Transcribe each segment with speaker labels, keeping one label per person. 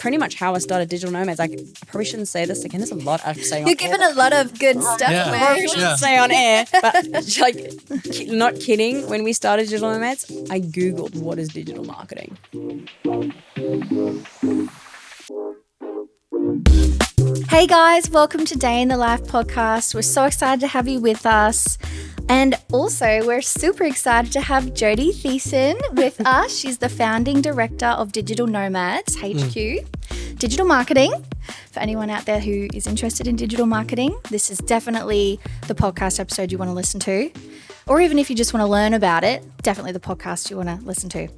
Speaker 1: pretty much how I started Digital Nomads. Like, I probably shouldn't say this again. There's a lot I'm saying.
Speaker 2: You're giving a lot of good stuff away.
Speaker 1: Say on air, but like, not kidding. When we started Digital Nomads, I googled what is digital marketing.
Speaker 2: Hey guys, welcome to Day in the Life podcast. We're so excited to have you with us. And also, we're super excited to have Jodi Thiesen with us. She's the founding director of Digital Nomads, HQ. Digital marketing. For anyone out there who is interested in digital marketing, this is definitely the podcast episode you want to listen to. Or even if you just want to learn about it, definitely the podcast you want to listen to.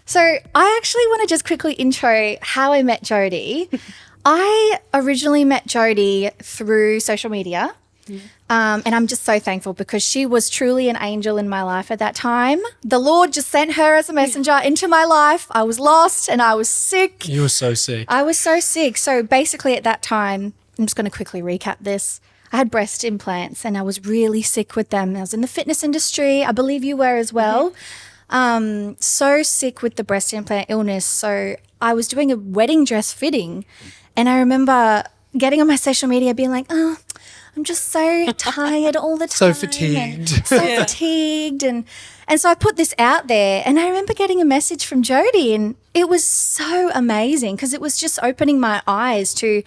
Speaker 2: So I actually want to just quickly intro how I met Jodi. I originally met Jodi through social media. And I'm just so thankful because she was truly an angel in my life at that time. The Lord just sent her as a messenger into my life. I was lost and I was sick.
Speaker 3: You were so sick.
Speaker 2: I was so sick. So basically at that time, I'm just going to quickly recap this. I had breast implants and I was really sick with them. I was in the fitness industry. I believe you were as well. So sick with the breast implant illness. So I was doing a wedding dress fitting and I remember getting on my social media being like, oh, I'm just so tired all the time.
Speaker 3: So fatigued.
Speaker 2: Fatigued. And so I put this out there and I remember getting a message from Jodi and it was so amazing because it was just opening my eyes to,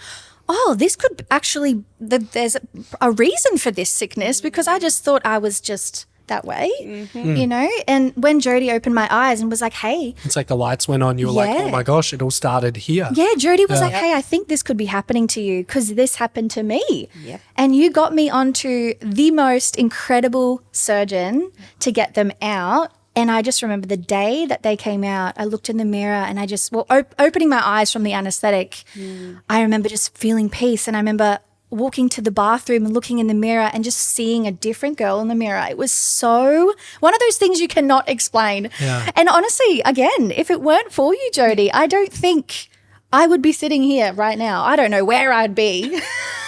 Speaker 2: oh, this could actually, there's a reason for this sickness because I just thought I was just that way, you know? And when Jodi opened my eyes and was like, hey.
Speaker 3: It's like the lights went on. You were like, oh my gosh, it all started here.
Speaker 2: Yeah, Jodi was like, hey, I think this could be happening to you because this happened to me. Yep. And you got me onto the most incredible surgeon to get them out. And I just remember the day that they came out, I looked in the mirror and I just, opening my eyes from the anesthetic, I remember just feeling peace. And I remember walking to the bathroom and looking in the mirror and just seeing a different girl in the mirror. It was so one of those things you cannot explain. Yeah. And honestly, again, if it weren't for you, Jodi, I don't think I would be sitting here right now. I don't know where I'd be.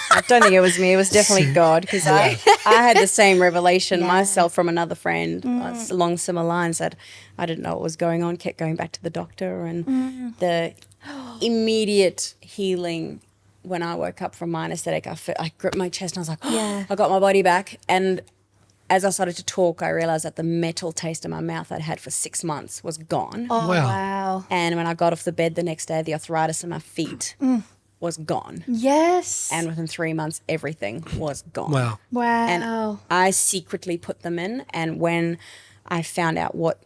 Speaker 1: I don't think it was me. It was definitely God because I had the same revelation myself from another friend along similar lines that I didn't know what was going on, kept going back to the doctor and the immediate healing. When I woke up from my anesthetic, I gripped my chest and I was like, oh, I got my body back. And as I started to talk, I realized that the metal taste in my mouth I'd had for 6 months was gone.
Speaker 2: Oh, wow.
Speaker 1: And when I got off the bed the next day, the arthritis in my feet was gone.
Speaker 2: Yes.
Speaker 1: And within 3 months, everything was gone.
Speaker 3: Wow.
Speaker 2: Wow.
Speaker 1: And I secretly put them in. And when I found out what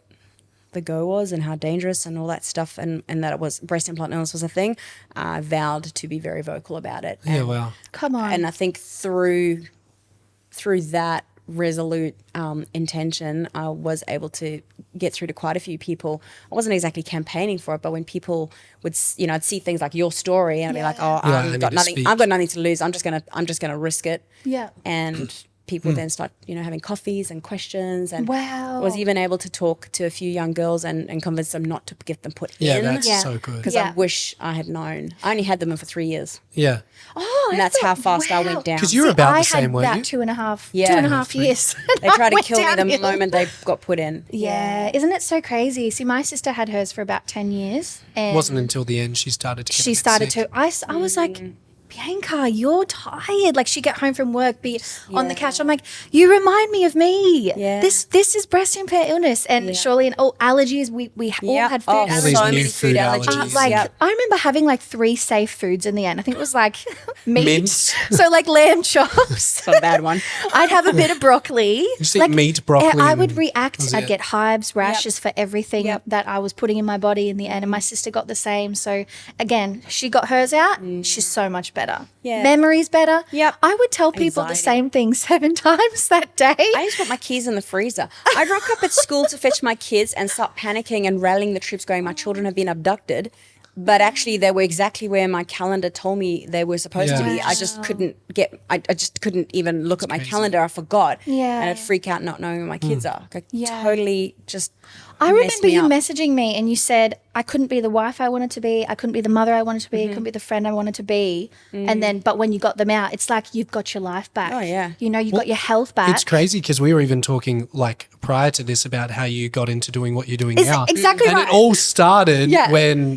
Speaker 1: the go was and how dangerous and all that stuff and that it was breast implant illness was a thing, I vowed to be very vocal about it.
Speaker 3: Yeah, wow.
Speaker 2: Come on.
Speaker 1: And I think through that resolute intention, I was able to get through to quite a few people. I wasn't exactly campaigning for it, but when people would, I'd see things like your story and I'd be like, oh, I've got nothing to lose. I'm just gonna risk it. Yeah. And people then start, having coffees and questions. And I was even able to talk to a few young girls and convince them not to get them put in.
Speaker 3: Yeah, that's so good.
Speaker 1: Because I wish I had known. I only had them in for 3 years.
Speaker 3: Yeah.
Speaker 2: Oh,
Speaker 1: and that's how fast I went down.
Speaker 3: Because you were about the same, weren't you?
Speaker 2: I had that 2.5 years.
Speaker 1: They tried to kill me the moment they got put in.
Speaker 2: Yeah. Isn't it so crazy? See, my sister had hers for about 10 years. And
Speaker 3: it wasn't until the end she started to get sick.
Speaker 2: I was like, Bianca, you're tired. Like, she'd get home from work, be on the couch. I'm like, you remind me of me. Yeah. This is breast implant illness. And surely, and allergies, we all had food allergies.
Speaker 3: All these new food allergies.
Speaker 2: I remember having like 3 safe foods in the end. I think it was like meat. So like lamb chops.
Speaker 1: That's a bad one.
Speaker 2: I'd have a bit of broccoli.
Speaker 3: You just eat meat, broccoli.
Speaker 2: I would react. I'd get hives, rashes for everything that I was putting in my body in the end. And my sister got the same. So again, she got hers out. She's so much better. Yeah. Memories better. Yep. I would tell people the same thing 7 times that day.
Speaker 1: I used to put my keys in the freezer. I'd rock up at school to fetch my kids and start panicking and rallying the troops going, my children have been abducted. But actually they were exactly where my calendar told me they were supposed to be. I just couldn't even look at my calendar. I forgot. Yeah. And I'd freak out not knowing where my kids are. Totally just
Speaker 2: I remember you messaging me and you said, I couldn't be the wife I wanted to be. I couldn't be the mother I wanted to be. I couldn't be the friend I wanted to be. And then, but when you got them out, it's like you've got your life back.
Speaker 1: Oh, yeah.
Speaker 2: You got your health back.
Speaker 3: It's crazy because we were even talking like prior to this about how you got into doing what you're doing now.
Speaker 2: Exactly right.
Speaker 3: And it all started when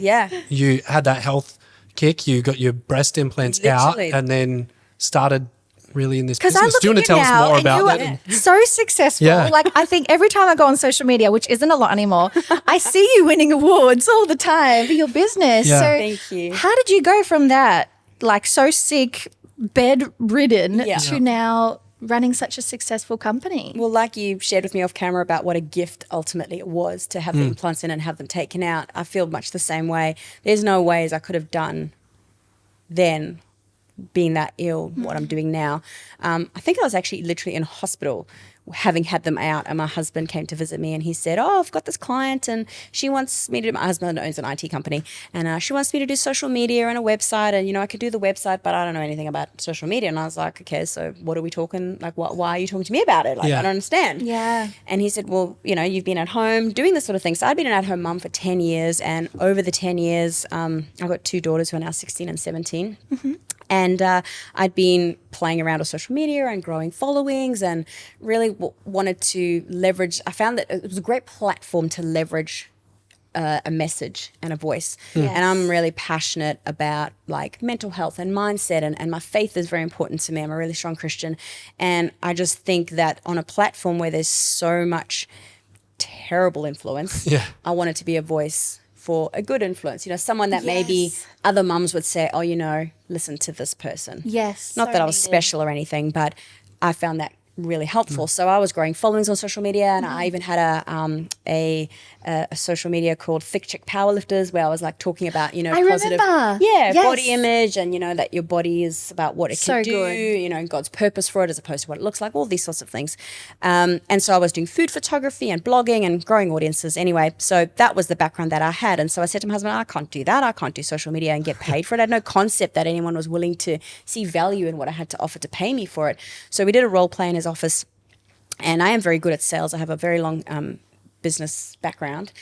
Speaker 3: you had that health kick. You got your breast implants
Speaker 1: Literally.
Speaker 3: out and then started really in this
Speaker 2: Because
Speaker 3: business.
Speaker 2: I look
Speaker 3: Do you
Speaker 2: at
Speaker 3: want to
Speaker 2: you
Speaker 3: tell us
Speaker 2: now
Speaker 3: more
Speaker 2: and
Speaker 3: about
Speaker 2: you
Speaker 3: that?
Speaker 2: are so successful.
Speaker 3: Yeah.
Speaker 2: Like I think every time I go on social media, which isn't a lot anymore, I see you winning awards all the time for your business.
Speaker 3: Yeah.
Speaker 2: So
Speaker 1: Thank you.
Speaker 2: how did you go from that, like so sick, bedridden,
Speaker 1: Yeah.
Speaker 2: to now running such a successful company?
Speaker 1: Well, like you shared with me off camera about what a gift ultimately it was to have the implants in and have them taken out, I feel much the same way. There's no ways I could have done then, being that ill, what I'm doing now. I think I was actually literally in hospital having had them out, and my husband came to visit me and he said, oh, I've got this client and she wants me to do, my husband owns an IT company, and she wants me to do social media and a website, and, you know, I could do the website, but I don't know anything about social media. And I was like, okay, so what are we talking, like, why are you talking to me about it? Like,
Speaker 3: Yeah.
Speaker 1: I don't understand.
Speaker 2: Yeah.
Speaker 1: And he said, well, you know, you've been at home doing this sort of thing. So I'd been an at-home mum for 10 years, and over the 10 years, I've got two daughters who are now 16 and 17. And I'd been playing around with social media and growing followings, and really wanted to leverage. I found that it was a great platform to leverage a message and a voice.
Speaker 2: Yes.
Speaker 1: And I'm really passionate about like mental health and mindset, and my faith is very important to me. I'm a really strong Christian. And I just think that on a platform where there's so much terrible influence,
Speaker 3: Yeah.
Speaker 1: I wanted to be a voice for a good influence, you know, someone that maybe
Speaker 2: Yes.
Speaker 1: other mums would say, oh, you know, listen to this person.
Speaker 2: Yes.
Speaker 1: Not
Speaker 2: so
Speaker 1: that I was
Speaker 2: needed.
Speaker 1: special or anything, but I found that really helpful. So I was growing followings on social media, and I even had a social media called Thick Chick Powerlifters, where I was like talking about, you know,
Speaker 2: I
Speaker 1: positive,
Speaker 2: remember.
Speaker 1: yeah,
Speaker 2: Yes.
Speaker 1: body image, and, you know, that your body is about what it
Speaker 2: So
Speaker 1: can do,
Speaker 2: good.
Speaker 1: you know, God's purpose for it as opposed to what it looks like, all these sorts of things. And so I was doing food photography and blogging and growing audiences anyway. So that was the background that I had. And so I said to my husband, I can't do that. I can't do social media and get paid for it. I had no concept that anyone was willing to see value in what I had to offer to pay me for it. So we did a role play in his office, and I am very good at sales. I have a very long business background.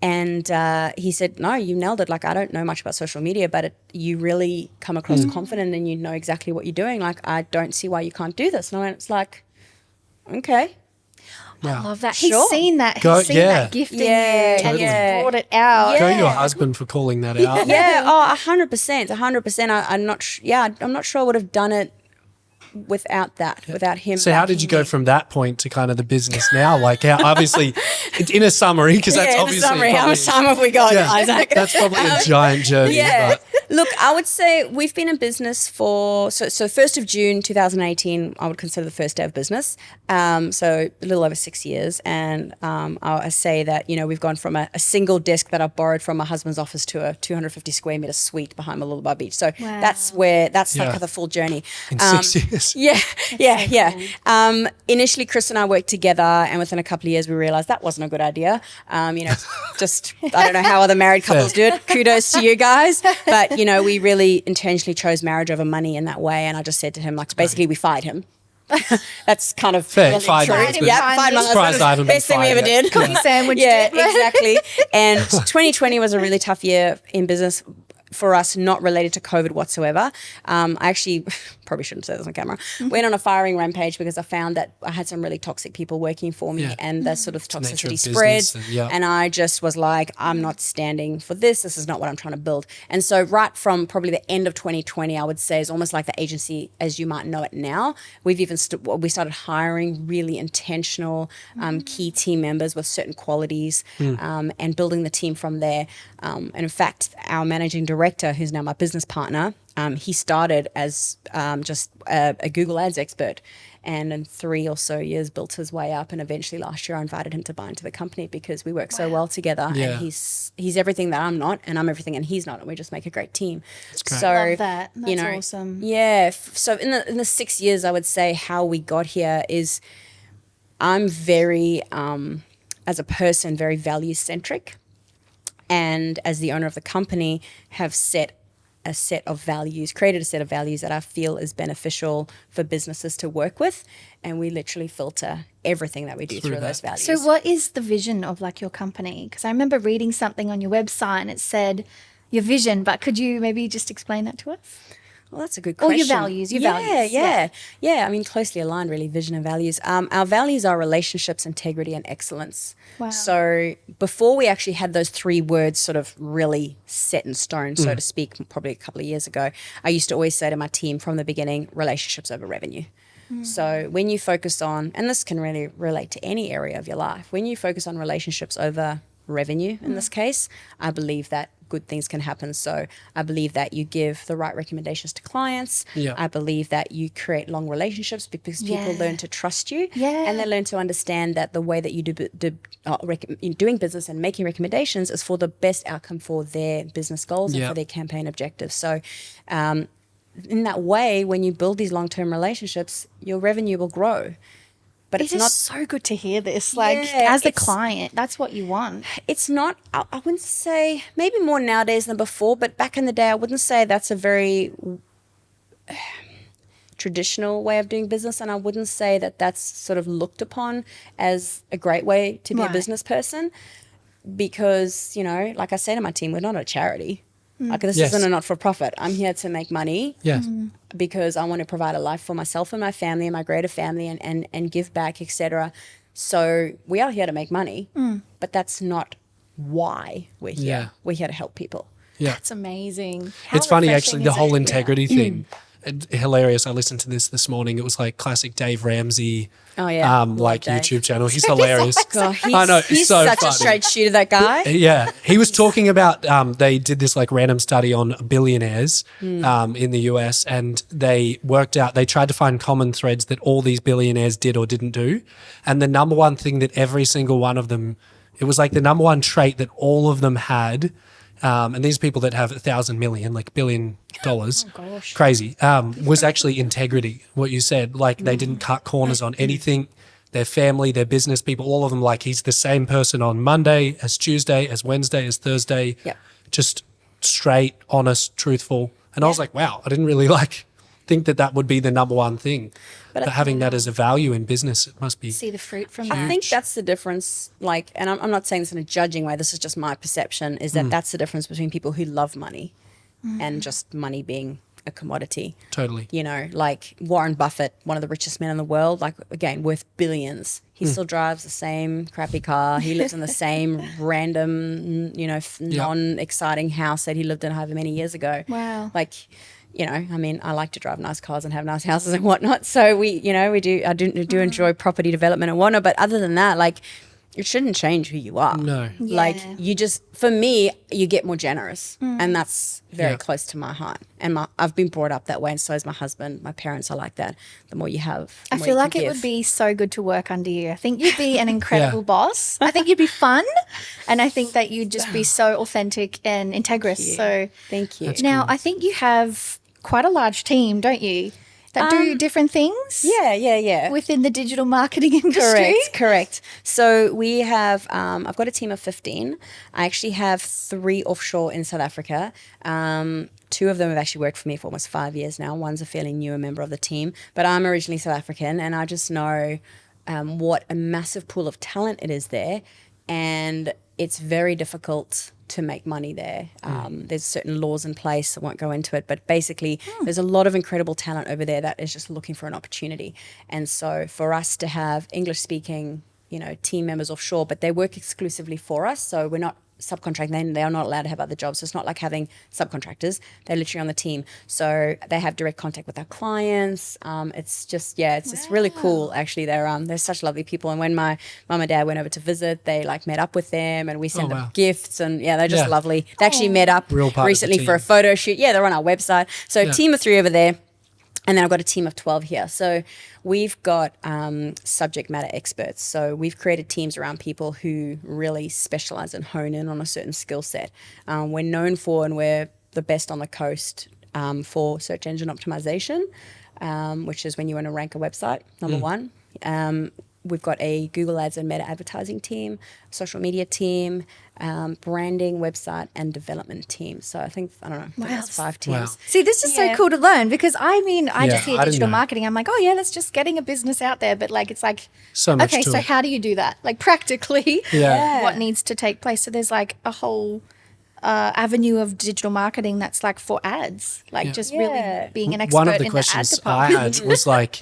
Speaker 1: And he said, no, you nailed it. Like, I don't know much about social media, but you really come across confident and you know exactly what you're doing. Like, I don't see why you can't do this. And I went, it's like, okay.
Speaker 2: I love that.
Speaker 1: Sure.
Speaker 2: He's seen that.
Speaker 3: Go-
Speaker 2: He's seen
Speaker 3: yeah.
Speaker 2: that gift in
Speaker 1: Yeah,
Speaker 2: you, and
Speaker 1: totally.
Speaker 2: he's brought it out.
Speaker 3: Go
Speaker 1: Yeah.
Speaker 3: your husband for calling that out.
Speaker 1: Yeah, oh, 100%, 100%. I'm not I'm not sure I would have done it without that, without him.
Speaker 3: So how did you
Speaker 1: backing
Speaker 3: go
Speaker 1: me.
Speaker 3: from that point to kind of the business now? Like, how, obviously, in a summary, because that's
Speaker 1: Yeah, in a
Speaker 3: obviously
Speaker 1: summary, how
Speaker 3: probably-
Speaker 1: much time have we got,
Speaker 3: Yeah,
Speaker 1: Isaac?
Speaker 3: that's probably a giant journey.
Speaker 1: Yeah.
Speaker 3: But
Speaker 1: Look, I would say we've been in business for, so 1st of June 2018, I would consider the first day of business. So a little over 6 years. And I say that, you know, we've gone from a single desk that I borrowed from my husband's office to a 250 square meter suite behind Malulabar Beach. So
Speaker 2: Wow.
Speaker 1: that's
Speaker 3: Yeah.
Speaker 1: like the full journey.
Speaker 3: in 6 years.
Speaker 1: Yeah. Initially, Chris and I worked together, and within a couple of years, we realized that wasn't a good idea. You know, just, I don't know how other married couples do it. Kudos to you guys. But, you know, we really intentionally chose marriage over money in that way. And I just said to him, like, basically, we fired him. That's kind of
Speaker 3: Fair,
Speaker 1: really
Speaker 3: fired
Speaker 1: true.
Speaker 3: your husband.
Speaker 1: Yeah, fired my
Speaker 3: Surprised
Speaker 1: husband.
Speaker 3: I haven't been
Speaker 1: Best thing we
Speaker 3: fired
Speaker 1: ever
Speaker 3: yet.
Speaker 1: did.
Speaker 2: Cookie sandwich.
Speaker 1: Yeah,
Speaker 2: did.
Speaker 1: exactly. And 2020 was a really tough year in business for us, not related to COVID whatsoever. I actually, probably shouldn't say this on camera, went on a firing rampage because I found that I had some really toxic people working for me,
Speaker 3: Yeah.
Speaker 1: and that sort of
Speaker 3: the nature
Speaker 1: toxicity
Speaker 3: of
Speaker 1: spreads.
Speaker 3: business, yeah.
Speaker 1: And I just was like, I'm not standing for this. This is not what I'm trying to build. And so right from probably the end of 2020, I would say is almost like the agency as you might know it now. We've even we started hiring really intentional key team members with certain qualities and building the team from there. And in fact, our managing director, who's now my business partner, he started as just a Google Ads expert, and in 3 or so years built his way up. And eventually last year I invited him to buy into the company because we work so well together.
Speaker 3: Yeah.
Speaker 1: And he's everything that I'm not, and I'm everything and he's not, and we just make a great team.
Speaker 3: great.
Speaker 1: So
Speaker 2: Love that. That's
Speaker 1: you know,
Speaker 2: awesome.
Speaker 1: Yeah. So in the 6 years, I would say how we got here is I'm very as a person very value centric. And as the owner of the company, have created a set of values that I feel is beneficial for businesses to work with. And we literally filter everything that we do through those values.
Speaker 2: So what is the vision of like your company? Because I remember reading something on your website and it said your vision, but could you maybe just explain that to us?
Speaker 1: Well, that's a good
Speaker 2: Or
Speaker 1: question.
Speaker 2: your values,
Speaker 1: Yeah. I mean, closely aligned, really, vision and values. Our values are relationships, integrity, and excellence.
Speaker 2: Wow.
Speaker 1: So before we actually had those three words sort of really set in stone, so to speak, probably a couple of years ago, I used to always say to my team from the beginning, relationships over revenue. So when you focus on, and this can really relate to any area of your life, when you focus on relationships over revenue, in this case, I believe that good things can happen. So I believe that you give the right recommendations to clients.
Speaker 3: Yeah.
Speaker 1: I believe that you create long relationships because people learn to trust you, and they learn to understand that the way that you doing business and making recommendations is for the best outcome for their business goals and for their campaign objectives. So in that way, when you build these long-term relationships, your revenue will grow. But
Speaker 2: It's not so good to hear this. Like, as a client, that's what you want.
Speaker 1: It's not, I wouldn't say, maybe more nowadays than before, but back in the day, I wouldn't say that's a very traditional way of doing business. And I wouldn't say that that's sort of looked upon as a great way to be a business person. Because, you know, like I say to my team, we're not a charity. Like, this isn't a not-for-profit. I'm here to make money because I want to provide a life for myself and my family and my greater family and give back, etc. So we are here to make money, but that's not why we're here.
Speaker 3: Yeah.
Speaker 1: We're here to help people.
Speaker 3: Yeah.
Speaker 2: That's amazing.
Speaker 3: It's funny, actually, the whole integrity thing. Hilarious. I listened to this morning. It was like classic Dave Ramsey, like
Speaker 1: Dave.
Speaker 3: YouTube channel. He's hilarious.
Speaker 1: God,
Speaker 3: I know,
Speaker 1: he's
Speaker 3: so
Speaker 1: such
Speaker 3: funny.
Speaker 1: a straight shooter, that guy.
Speaker 3: Yeah, he was talking about they did this like random study on billionaires in the US, and they worked out, they tried to find common threads that all these billionaires did or didn't do, and the number one thing that every single one of them, it was like the number one trait that all of them had. And these people that have 1,000 million, like $1 billion, crazy, was actually integrity. What you said, like they didn't cut corners on anything. Their family, their business people, all of them, like he's the same person on Monday as Tuesday, as Wednesday, as Thursday.
Speaker 1: Yep.
Speaker 3: Just straight, honest, truthful. And I was like, wow, I didn't really think that would be the number one thing. But having that as a value in business, it must be.
Speaker 2: See the fruit from
Speaker 1: I
Speaker 2: that.
Speaker 1: think that's the difference, like, and I'm not saying this in a judging way, this is just my perception, is that that's the difference between people who love money and just money being a commodity.
Speaker 3: Totally.
Speaker 1: You know, like Warren Buffett, one of the richest men in the world, like, again, worth billions. He still drives the same crappy car. He lives in the same random, you know, non-exciting house that he lived in however many years ago.
Speaker 2: Wow.
Speaker 1: Like, you know, I mean, I like to drive nice cars and have nice houses and whatnot. So I do enjoy property development and whatnot. But other than that, like, it shouldn't change who you are.
Speaker 3: No.
Speaker 2: Yeah.
Speaker 1: Like, you just, for me, you get more generous. And that's very close to my heart. And I've been brought up that way, and so is my husband. My parents are like that. The more you have, the
Speaker 2: I
Speaker 1: more
Speaker 2: feel
Speaker 1: you
Speaker 2: like
Speaker 1: can
Speaker 2: it
Speaker 1: give.
Speaker 2: would be so good to work under you. I think you'd be an incredible boss. I think you'd be fun. And I think that you'd just be so authentic and integrous. So
Speaker 1: Thank you.
Speaker 2: now I think you have quite a large team, don't you? That do different things?
Speaker 1: Yeah.
Speaker 2: Within the digital marketing industry?
Speaker 1: Correct. So we have, I've got a team of 15. I actually have 3 offshore in South Africa. 2 of them have actually worked for me for almost 5 years now. One's a fairly newer member of the team, but I'm originally South African, and I just know what a massive pool of talent it is there, and it's very difficult to make money there. There's certain laws in place. I won't go into it, but basically there's a lot of incredible talent over there that is just looking for an opportunity. And so for us to have English speaking, you know, team members offshore, but they work exclusively for us. So we're not subcontracting. They are not allowed to have other jobs. So it's not like having subcontractors. They're literally on the team. So they have direct contact with our clients. It's just, it's just really cool. Actually, they're such lovely people. And when my mum and dad went over to visit, they like met up with them, and we sent them gifts, and they're just lovely. They actually met up recently for a photo shoot. Yeah, they're on our website. So team of 3 over there. And then I've got a team of 12 here. So we've got subject matter experts. So we've created teams around people who really specialize and hone in on a certain skill set. We're known for, and we're the best on the coast for search engine optimization, which is when you want to rank a website, number one. We've got a Google Ads and meta advertising team, social media team, branding, website, and development team. So I think that's 5 teams.
Speaker 3: Wow.
Speaker 2: See, this is so cool to learn, because I just hear
Speaker 3: I didn't
Speaker 2: digital
Speaker 3: know.
Speaker 2: marketing. I'm like, oh yeah, that's just getting a business out there. But like, it's like,
Speaker 3: So much
Speaker 2: okay,
Speaker 3: to
Speaker 2: so
Speaker 3: it.
Speaker 2: how do you do that? Like practically,
Speaker 3: Yeah.
Speaker 2: what needs to take place? So there's like a whole avenue of digital marketing that's like for ads, like just really being an expert
Speaker 3: One of the
Speaker 2: in
Speaker 3: questions
Speaker 2: the ad
Speaker 3: I
Speaker 2: department.
Speaker 3: had was like,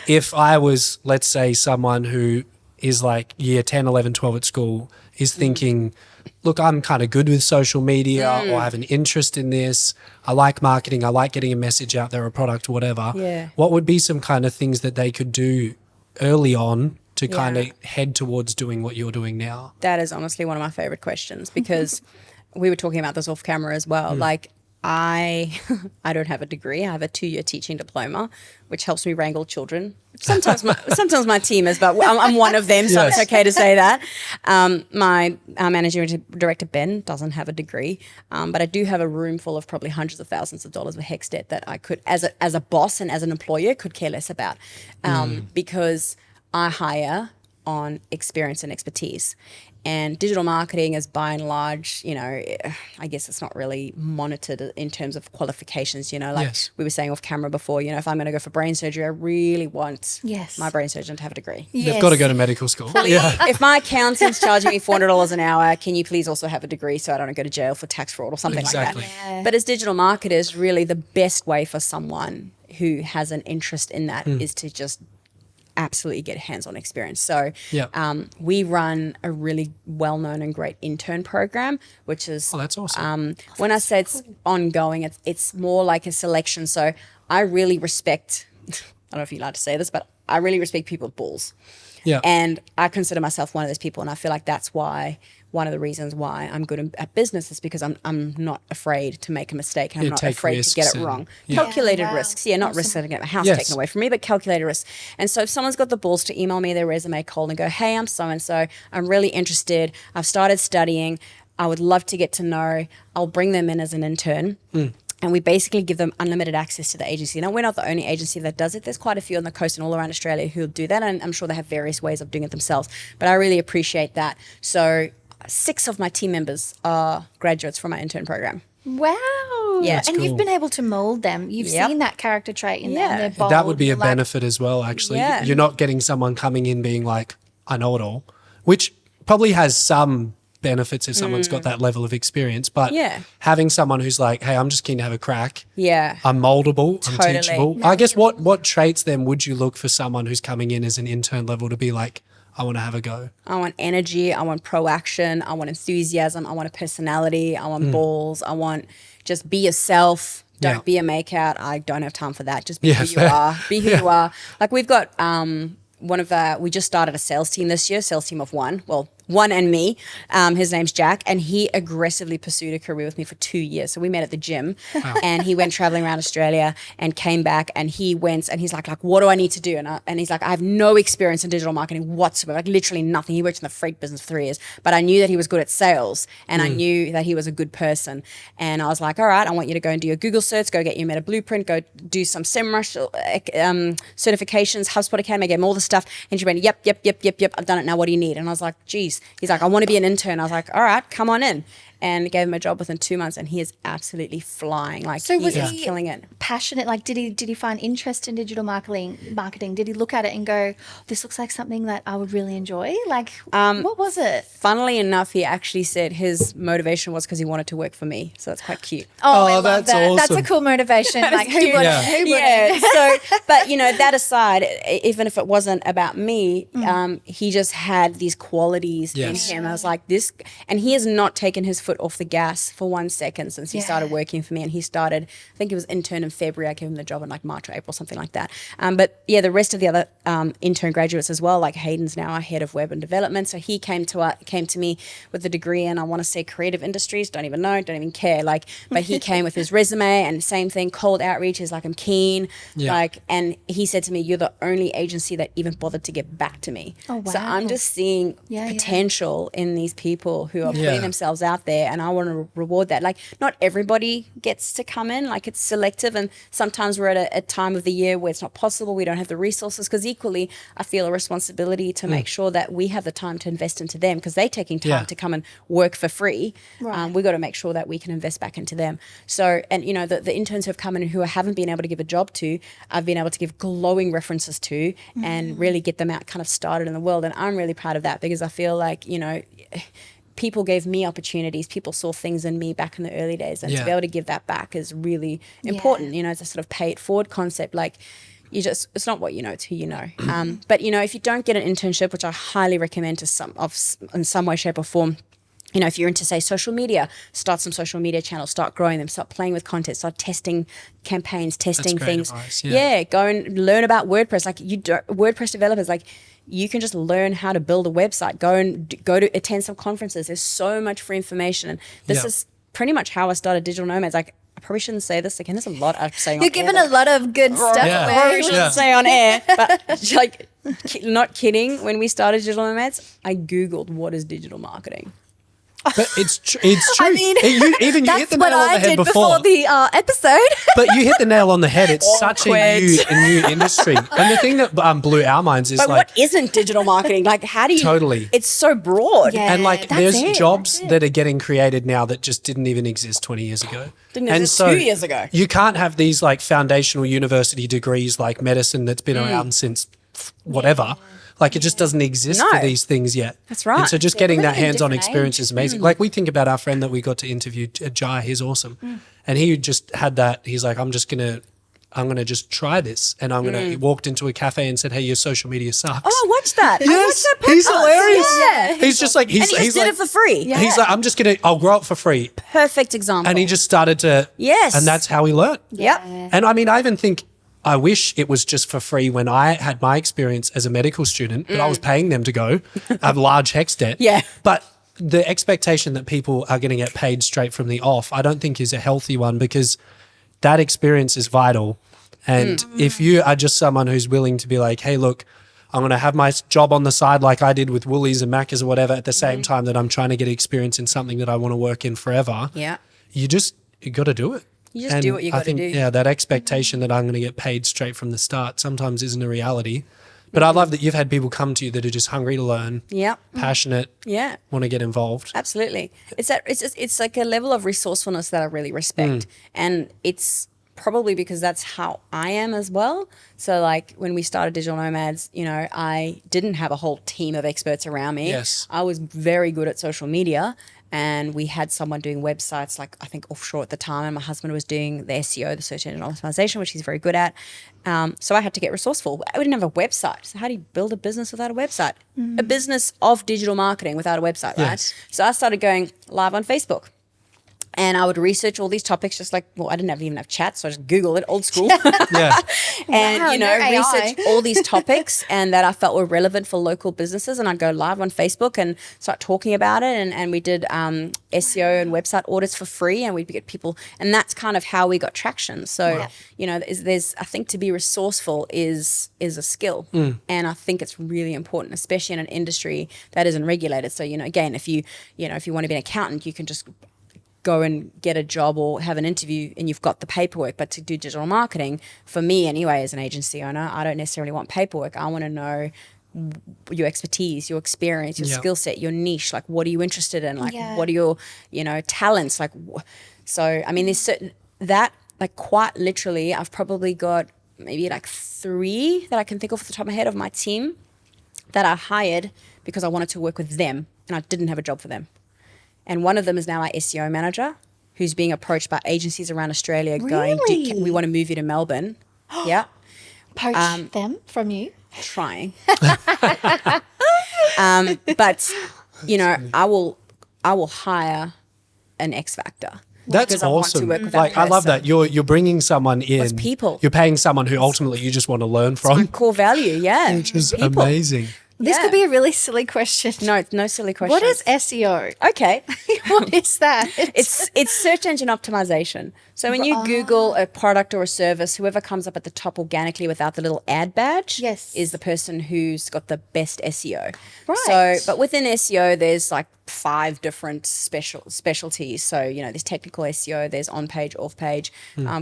Speaker 3: if I was, let's say, someone who is like year 10, 11, 12 at school, is thinking, look, I'm kind of good with social media or I have an interest in this. I like marketing. I like getting a message out there, a product, whatever.
Speaker 1: Yeah.
Speaker 3: What would be some kind of things that they could do early on to kind
Speaker 1: Yeah.
Speaker 3: of head towards doing what you're doing now?
Speaker 1: That is honestly one of my favorite questions because we were talking about this off camera as well. Like I don't have a degree. I have a 2-year teaching diploma, which helps me wrangle children. Sometimes my team is, but I'm one of them, so
Speaker 3: Yes.
Speaker 1: it's okay to say that. My managing director, Ben, doesn't have a degree, but I do have a room full of probably hundreds of thousands of dollars of HEX debt that I could, as a boss and as an employer, could care less about because I hire on experience and expertise. And digital marketing is by and large, I guess it's not really monitored in terms of qualifications, like
Speaker 3: Yes.
Speaker 1: we were saying off camera before, if I'm going to go for brain surgery, I really want
Speaker 2: Yes.
Speaker 1: my brain surgeon to have a degree.
Speaker 3: They've got to go to medical school. Yeah.
Speaker 1: If my accountant's charging me $400 an hour, can you please also have a degree so I don't go to jail for tax fraud or something
Speaker 3: Exactly.
Speaker 1: like that? But as digital marketers, really the best way for someone who has an interest in that is to just absolutely get hands-on experience. So we run a really well-known and great intern program, which is
Speaker 3: That's awesome.
Speaker 1: when I say it's ongoing, it's more like a selection. So I really respect, I don't know if you'd like to say this, but I really respect people with balls.
Speaker 3: Yeah.
Speaker 1: And I consider myself one of those people, and I feel like that's why one of the reasons why I'm good at business is because I'm not afraid to make a mistake. And I'm not
Speaker 3: take
Speaker 1: afraid to get it
Speaker 3: risks
Speaker 1: wrong.
Speaker 3: and-
Speaker 1: Calculated
Speaker 2: wow.
Speaker 1: risks. Yeah, not risks that I get my house
Speaker 3: Yes.
Speaker 1: taken away from me, but calculated risks. And so if someone's got the balls to email me their resume cold and go, hey, I'm so-and-so, I'm really interested, I've started studying, I would love to get to know, I'll bring them in as an intern. And we basically give them unlimited access to the agency. Now, we're not the only agency that does it. There's quite a few on the coast and all around Australia who do that, and I'm sure they have various ways of doing it themselves. But I really appreciate that. So 6 of my team members are graduates from my intern program.
Speaker 2: Wow.
Speaker 1: Yeah.
Speaker 2: And
Speaker 1: That's
Speaker 2: you've
Speaker 3: cool.
Speaker 2: been able to mold them. You've
Speaker 1: Yep.
Speaker 2: seen that character trait in them.
Speaker 1: Yeah.
Speaker 2: They're bold.
Speaker 3: That would be a
Speaker 2: You're like,
Speaker 3: benefit as well, actually.
Speaker 1: Yeah.
Speaker 3: You're not getting someone coming in being like, I know it all, which probably has some benefits if someone's got that level of experience. But
Speaker 1: Yeah.
Speaker 3: having someone who's like, hey, I'm just keen to have a crack.
Speaker 1: Yeah.
Speaker 3: I'm moldable.
Speaker 1: Totally.
Speaker 3: I'm teachable. I guess what traits then would you look for someone who's coming in as an intern level to be like, I want to have a go?
Speaker 1: I want energy. I want proaction. I want enthusiasm. I want a personality. I want balls. I want just be yourself. Don't
Speaker 3: Yeah.
Speaker 1: be a makeout. I don't have time for that. Just be
Speaker 3: Yeah,
Speaker 1: who you
Speaker 3: fair.
Speaker 1: are. Be who you are. Like we've got we just started a sales team this year, sales team of 1. Well, 1 and me. His name's Jack, and he aggressively pursued a career with me for 2 years. So we met at the gym, and he went traveling around Australia and came back, and he went and he's like, what do I need to do? And he's like, I have no experience in digital marketing whatsoever, like literally nothing. He worked in the freight business for 3 years, but I knew that he was good at sales, and I knew that he was a good person. And I was like, all right, I want you to go and do your Google search, go get your Meta Blueprint, go do some SEMrush certifications, HubSpot Academy, I gave him all the stuff. And she went, yep, I've done it. Now what do you need? And I was like, geez. He's like, I want to be an intern. I was like, all right, come on in. And gave him a job within 2 months, and he is absolutely flying. Like,
Speaker 2: So was
Speaker 1: he is
Speaker 2: he
Speaker 1: killing it.
Speaker 2: passionate? Like, did he find interest in digital marketing? Did he look at it and go, this looks like something that I would really enjoy? Like, what was it?
Speaker 1: Funnily enough, he actually said his motivation was because he wanted to work for me. So that's quite cute.
Speaker 2: Oh, I love
Speaker 3: that's
Speaker 2: that. That's a
Speaker 3: awesome.
Speaker 2: cool motivation. Like, who
Speaker 1: cute.
Speaker 2: wouldn't?
Speaker 3: Yeah.
Speaker 2: Who wouldn't?
Speaker 1: Yeah. So, but that aside, even if it wasn't about me, he just had these qualities
Speaker 3: Yes.
Speaker 1: in him. I was like, this, and he has not taken his foot off the gas for 1 second since he
Speaker 2: Yeah.
Speaker 1: started working for me. And he started, I think it was intern in February. I gave him the job in like March or April, something like that. But yeah, the rest of the other intern graduates as well, like Hayden's now our head of web and development. So he came to me with a degree in, I want to say, creative industries. Don't even know, don't even care. Like, but he came with his resume, and same thing, cold outreach. He's like, I'm keen.
Speaker 3: Yeah.
Speaker 1: Like, and he said to me, you're the only agency that even bothered to get back to me.
Speaker 2: Oh,
Speaker 1: So I'm
Speaker 2: wow.
Speaker 1: just seeing
Speaker 2: Yeah, yeah.
Speaker 1: potential in these people who are
Speaker 3: Yeah.
Speaker 1: putting themselves out there, and I want to reward that. Like, not everybody gets to come in. Like, it's selective, and sometimes we're at a time of the year where it's not possible. We don't have the resources, because equally I feel a responsibility to make sure that we have the time to invest into them, because they're taking time
Speaker 3: Yeah.
Speaker 1: to come and work for free.
Speaker 2: Right.
Speaker 1: We got to make sure that we can invest back into them. So, and the interns who have come in who I haven't been able to give a job to, I've been able to give glowing references to and really get them out kind of started in the world. And I'm really proud of that, because I feel like, people gave me opportunities. People saw things in me back in the early days, and to be able to give that back is really important. You know, it's a sort of pay it forward concept. Like, it's not what you know, it's who you know. But, you know, if you don't get an internship, which I highly recommend in some way, shape or form, you know, if you're into, say, social media, start some social media channels, start growing them, start playing with content, start testing campaigns, testing things.
Speaker 3: Advice,
Speaker 1: go and learn about WordPress. Like, WordPress developers, like, you can just learn how to build a website. Go to attend some conferences. There's so much free information. And this is pretty much how I started Digital Nomads. Like, I probably shouldn't say this again. There's a lot I'm saying.
Speaker 2: You're giving a lot of good stuff
Speaker 1: I probably shouldn't say on air, but like, not kidding. When we started Digital Nomads, I Googled what is digital marketing.
Speaker 3: But it's true. I
Speaker 2: mean,
Speaker 3: you hit the
Speaker 2: that's
Speaker 3: nail
Speaker 2: what
Speaker 3: on the
Speaker 2: I
Speaker 3: head
Speaker 2: did
Speaker 3: before
Speaker 2: the episode.
Speaker 3: But you hit the nail on the head. It's such a new industry. And the thing that blew our minds is
Speaker 1: But
Speaker 3: like,
Speaker 1: what isn't digital marketing? Like, how do you?
Speaker 3: Totally.
Speaker 1: It's so broad.
Speaker 2: Yeah.
Speaker 3: and like,
Speaker 2: that's
Speaker 3: there's
Speaker 2: it,
Speaker 3: jobs that are getting created now that just didn't even exist 20 years ago.
Speaker 1: Didn't
Speaker 3: And
Speaker 1: exist
Speaker 3: so
Speaker 1: 2 years ago.
Speaker 3: You can't have these like foundational university degrees like medicine that's been around since whatever. Like, it just doesn't exist for these things yet.
Speaker 1: That's right.
Speaker 3: And so just getting that
Speaker 2: living in a
Speaker 3: hands-on
Speaker 2: different
Speaker 3: experience is amazing. Like, we think about our friend that we got to interview, Jai, he's awesome. And he just had that, he's like, I'm going to just try this. And he walked into a cafe and said, hey, your social media sucks.
Speaker 1: Oh, I watched that. I watched that podcast.
Speaker 3: He's hilarious.
Speaker 1: Yeah.
Speaker 3: He's just like,
Speaker 1: And he just
Speaker 3: he's
Speaker 1: did
Speaker 3: like,
Speaker 1: it for free.
Speaker 2: Yeah.
Speaker 3: he's like, I'll grow it for free.
Speaker 1: Perfect example.
Speaker 3: And he just started to,
Speaker 1: Yes.
Speaker 3: and that's how he learned.
Speaker 1: Yep.
Speaker 3: And I mean, I even think, I wish it was just for free when I had my experience as a medical student, but I was paying them to go. I have large HECS debt.
Speaker 1: Yeah.
Speaker 3: But the expectation that people are going to get paid straight from the off, I don't think is a healthy one, because that experience is vital. And if you are just someone who's willing to be like, hey, look, I'm going to have my job on the side like I did with Woolies and Macca's or whatever at the same time that I'm trying to get experience in something that I want to work in forever.
Speaker 1: Yeah.
Speaker 3: You got to do it.
Speaker 1: You just do what you got to do.
Speaker 3: Yeah, that expectation that I'm going to get paid straight from the start sometimes isn't a reality. But I love that you've had people come to you that are just hungry to learn,
Speaker 1: Yep.
Speaker 3: passionate,
Speaker 1: Yeah.
Speaker 3: want to get involved.
Speaker 1: Absolutely. It's like a level of resourcefulness that I really respect. And it's probably because that's how I am as well. So like, when we started Digital Nomads, you know, I didn't have a whole team of experts around me.
Speaker 3: Yes.
Speaker 1: I was very good at social media, and we had someone doing websites, like, I think offshore at the time, and my husband was doing the SEO, the search engine optimization, which he's very good at. So I had to get resourceful. I didn't have a website. So how do you build a business without a website? A business of digital marketing without a website, right?
Speaker 3: Yes.
Speaker 1: So I started going live on Facebook. And I would research all these topics, just like, well, I didn't even have chats, so I just Google it, old school.
Speaker 3: Yeah.
Speaker 1: And,
Speaker 2: Wow,
Speaker 1: you know,
Speaker 2: no AI.
Speaker 1: research all these topics and that I felt were relevant for local businesses. And I'd go live on Facebook and start talking about it. And we did SEO and website audits for free, and we'd get people. And that's kind of how we got traction. So, you know, there's, I think, to be resourceful is a skill. And I think it's really important, especially in an industry that isn't regulated. So, you know, again, if you want to be an accountant, you can just go and get a job or have an interview and you've got the paperwork. But to do digital marketing, for me anyway, as an agency owner, I don't necessarily want paperwork. I want to know your expertise, your experience, your skill set, your niche. Like, what are you interested in? Like, what are your, you know, talents? Like, so, I mean, there's certain that, like, quite literally, I've probably got maybe like 3 that I can think of off the top of my head of my team that I hired because I wanted to work with them and I didn't have a job for them. And one of them is now our SEO manager, who's being approached by agencies around Australia going,
Speaker 2: Really?
Speaker 1: we want to move you to Melbourne. Yeah,
Speaker 2: Poach them from you.
Speaker 1: trying. But, you know, I will hire an X factor.
Speaker 3: That's
Speaker 1: because I want to
Speaker 3: awesome.
Speaker 1: work with that
Speaker 3: Like, I love
Speaker 1: person.
Speaker 3: that you're bringing someone in.
Speaker 1: It's people.
Speaker 3: You're paying someone who ultimately you just want to learn from,
Speaker 1: Core value, yeah.
Speaker 3: which is
Speaker 1: People.
Speaker 3: amazing.
Speaker 2: This
Speaker 1: Yeah.
Speaker 2: could be a really silly question.
Speaker 1: No silly questions.
Speaker 2: What is SEO?
Speaker 1: Okay.
Speaker 2: What is that?
Speaker 1: It's search engine optimization. So when you Google a product or a service, whoever comes up at the top organically without the little ad badge
Speaker 2: Yes.
Speaker 1: is the person who's got the best SEO.
Speaker 2: Right.
Speaker 1: So, but within SEO, there's like 5 different specialties. So, you know, there's technical SEO, there's on-page, off-page,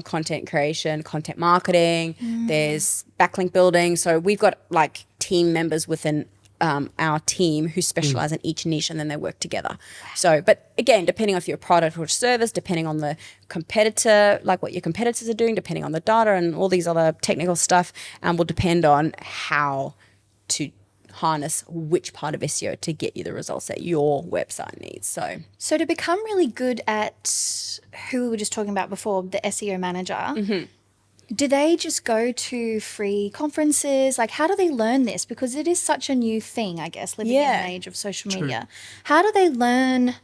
Speaker 1: content creation, content marketing, there's backlink building. So we've got like team members within our team who specialize in each niche, and then they work together. So, but again, depending on if you're a product or service, depending on the competitor, like what your competitors are doing, depending on the data and all these other technical stuff, will depend on how to harness which part of SEO to get you the results that your website needs.
Speaker 2: So to become really good at who we were just talking about before, the SEO manager, do they just go to free conferences? Like, how do they learn this? Because it is such a new thing, I guess, living in an age of social media. How do they learn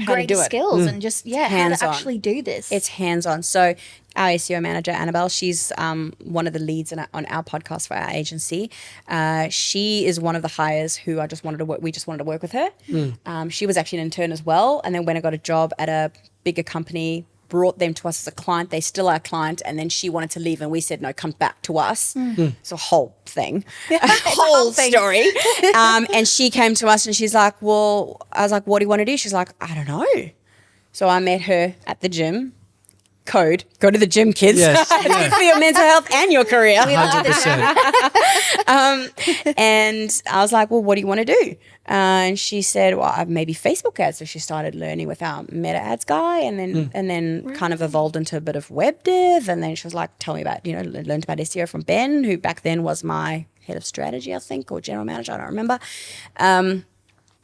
Speaker 2: great skills and just, how to actually do this?
Speaker 1: It's hands-on. So our SEO manager, Annabelle, she's one of the leads on our podcast for our agency. She is one of the hires who we just wanted to work with her. She was actually an intern as well, and then went and got a job at a bigger company, brought them to us as a client. They still are a client, and then she wanted to leave, and we said, no, come back to us. It's a whole thing, a whole story. And she came to us and she's like, well, I was like, what do you want to do? She's like, I don't know. So I met her at the gym. Go to the gym, kids.
Speaker 3: Yes,
Speaker 1: Good for your mental health and your career.
Speaker 3: 100%.
Speaker 1: And I was like, well, what do you want to do? And she said, well, maybe Facebook ads. So she started learning with our Meta ads guy, and then kind of evolved into a bit of web dev. And then she was like, tell me about, learned about SEO from Ben, who back then was my head of strategy, I think, or general manager. I don't remember.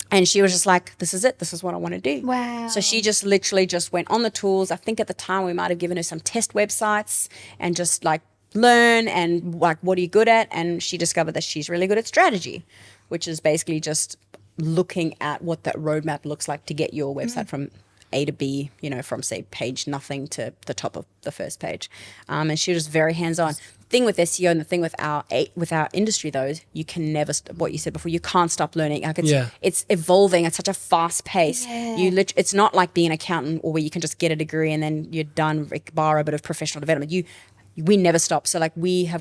Speaker 1: And she was just like, this is it. This is what I want to do.
Speaker 2: Wow.
Speaker 1: So she just literally just went on the tools. I think at the time we might have given her some test websites and just like learn and like, what are you good at? And she discovered that she's really good at strategy, which is basically just looking at what that roadmap looks like to get your website from A to B, from say page nothing to the top of the first page. And she was just very hands-on. The thing with SEO and the thing with our industry though is you can never what you said before, you can't stop learning. Like it's evolving at such a fast pace. It's not like being an accountant or where you can just get a degree and then you're done, bar a bit of professional development. We never stop. So like we've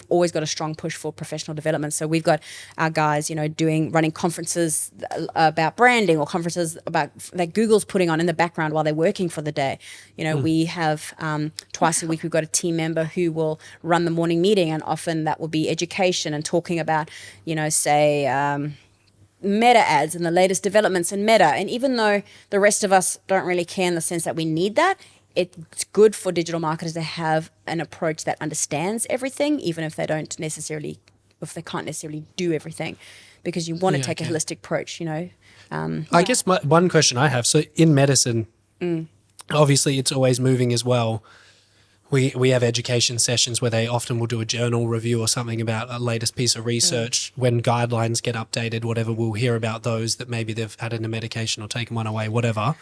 Speaker 1: always got a strong push for professional development. So we've got our guys, running conferences about branding or conferences about that Google's putting on in the background while they're working for the day. We have twice a week, we've got a team member who will run the morning meeting, and often that will be education and talking about, say, Meta ads and the latest developments in Meta. And even though the rest of us don't really care in the sense that we need that, it's good for digital marketers to have an approach that understands everything, even if they can't necessarily do everything, because you want to take a holistic approach,
Speaker 3: I guess one question I have, so in medicine, obviously it's always moving as well. We have education sessions where they often will do a journal review or something about a latest piece of research. When guidelines get updated, whatever, we'll hear about those that maybe they've added a medication or taken one away, whatever.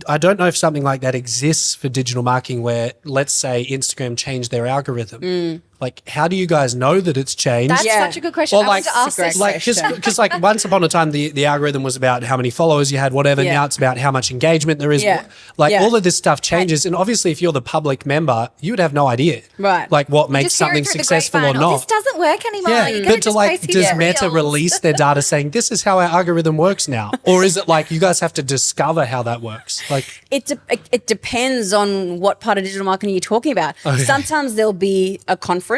Speaker 3: I don't know if something like that exists for digital marketing where, let's say, Instagram changed their algorithm. Like, how do you guys know that it's changed?
Speaker 2: That's such a good question.
Speaker 1: Well,
Speaker 2: I was to ask this.
Speaker 3: Because like once upon a time, the algorithm was about how many followers you had, whatever. Now it's about how much engagement there is. All of this stuff changes. And obviously, if you're the public member, you would have no idea.
Speaker 1: Right.
Speaker 3: Like what makes something successful or not.
Speaker 2: This doesn't work anymore.
Speaker 3: Yeah, but does Meta release their data saying this is how our algorithm works now? Or is it like you guys have to discover how that works? Like
Speaker 1: it depends on what part of digital marketing you're talking about. Okay. Sometimes there'll be a conference.